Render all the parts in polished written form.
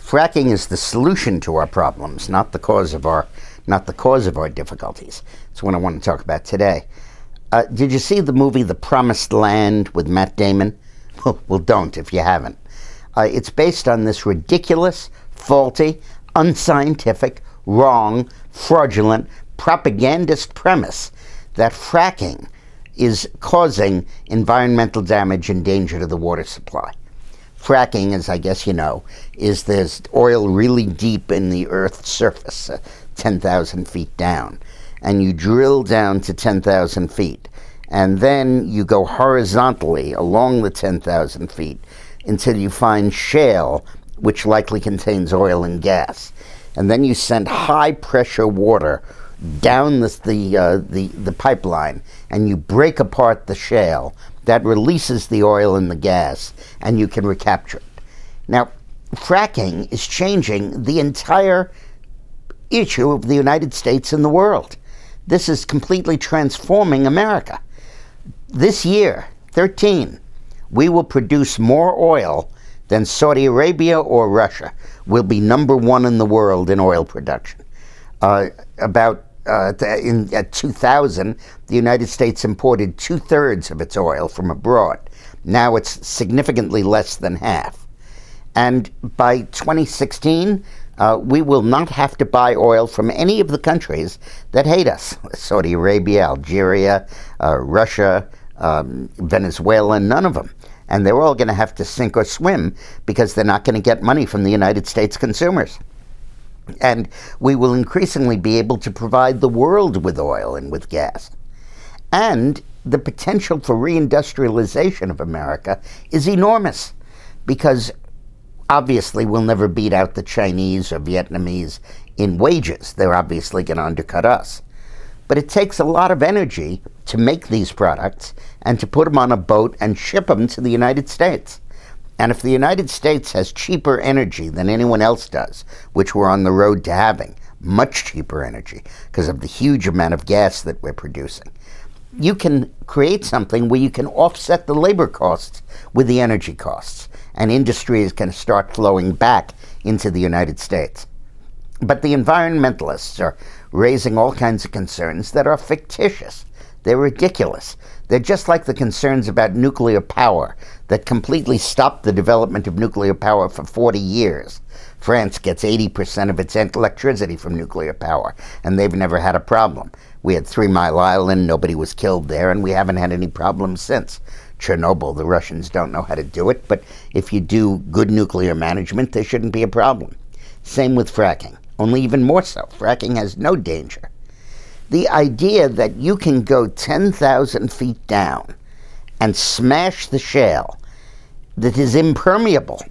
Fracking is the solution to our problems, not the cause of our difficulties. That's what I want to talk about today. Did you see the movie The Promised Land with Matt Damon? Well, don't if you haven't. It's based on this ridiculous, faulty, unscientific, wrong, fraudulent, propagandist premise that fracking is causing environmental damage and danger to the water supply. Fracking, as I guess you know, is there's oil really deep in the Earth's surface, 10,000 feet down. And you drill down to 10,000 feet. And then you go horizontally along the 10,000 feet until you find shale, which likely contains oil and gas. And then you send high-pressure water down the pipeline, and you break apart the shale. That releases the oil and the gas, and you can recapture it. Now, fracking is changing the entire issue of the United States and the world. This is completely transforming America. This year, 13, we will produce more oil than Saudi Arabia or Russia. We'll be #1 in the world in oil production. At 2000, the United States imported 2/3 of its oil from abroad. Now it's significantly less than half. And by 2016, we will not have to buy oil from any of the countries that hate us. Saudi Arabia, Algeria, Russia, Venezuela, none of them. And they're all going to have to sink or swim because they're not going to get money from the United States consumers. And we will increasingly be able to provide the world with oil and with gas. And the potential for reindustrialization of America is enormous because obviously we'll never beat out the Chinese or Vietnamese in wages. They're obviously going to undercut us. But it takes a lot of energy to make these products and to put them on a boat and ship them to the United States. And if the United States has cheaper energy than anyone else does, which we're on the road to having, much cheaper energy because of the huge amount of gas that we're producing, you can create something where you can offset the labor costs with the energy costs. And industry is going to start flowing back into the United States. But the environmentalists are raising all kinds of concerns that are fictitious. They're ridiculous. They're just like the concerns about nuclear power that completely stopped the development of nuclear power for 40 years. France gets 80% of its electricity from nuclear power, and they've never had a problem. We had 3 Mile Island, nobody was killed there, and we haven't had any problems since. Chernobyl, the Russians don't know how to do it, but if you do good nuclear management, there shouldn't be a problem. Same with fracking, only even more so. Fracking has no danger. The idea that you can go 10,000 feet down and smash the shale that is impermeable,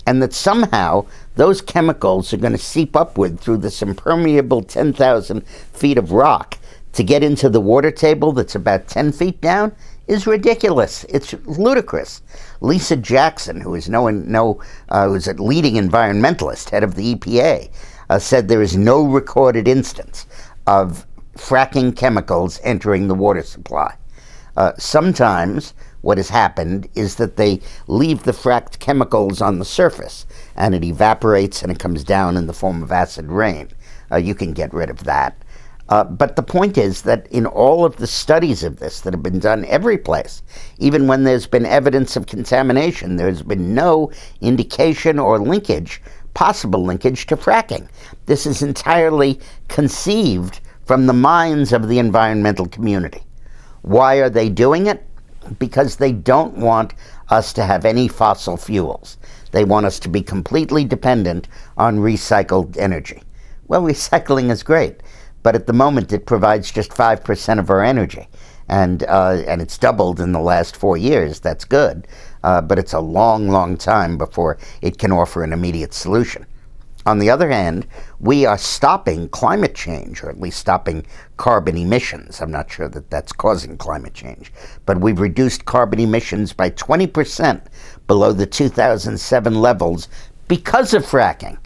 and that somehow those chemicals are going to seep upward through this impermeable 10,000 feet of rock to get into the water table that's about 10 feet down, is ridiculous. It's ludicrous. Lisa Jackson, who is who's a leading environmentalist, head of the EPA, said there is no recorded instance of fracking chemicals entering the water supply. Sometimes what has happened is that they leave the fracked chemicals on the surface and it evaporates and it comes down in the form of acid rain. You can get rid of that. But the point is that in all of the studies of this that have been done every place, even when there's been evidence of contamination, there's been no indication or linkage, possible linkage to fracking. This is entirely conceived from the minds of the environmental community. Why are they doing it? Because they don't want us to have any fossil fuels. They want us to be completely dependent on recycled energy. Well, recycling is great, but at the moment it provides just 5% of our energy. And it's doubled in the last 4 years. That's good, but it's a long, long time before it can offer an immediate solution. On the other hand, we are stopping climate change, or at least stopping carbon emissions. I'm not sure that that's causing climate change, but we've reduced carbon emissions by 20% below the 2007 levels because of fracking.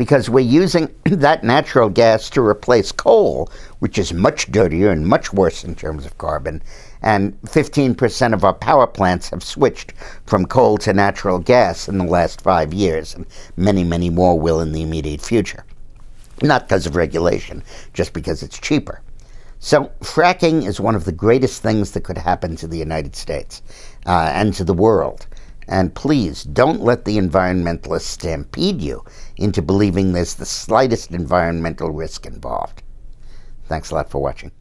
because we're using that natural gas to replace coal, which is much dirtier and much worse in terms of carbon. And 15% of our power plants have switched from coal to natural gas in the last 5 years, and many, many more will in the immediate future. Not because of regulation, just because it's cheaper. So fracking is one of the greatest things that could happen to the United States and to the world. And please, don't let the environmentalists stampede you into believing there's the slightest environmental risk involved. Thanks a lot for watching.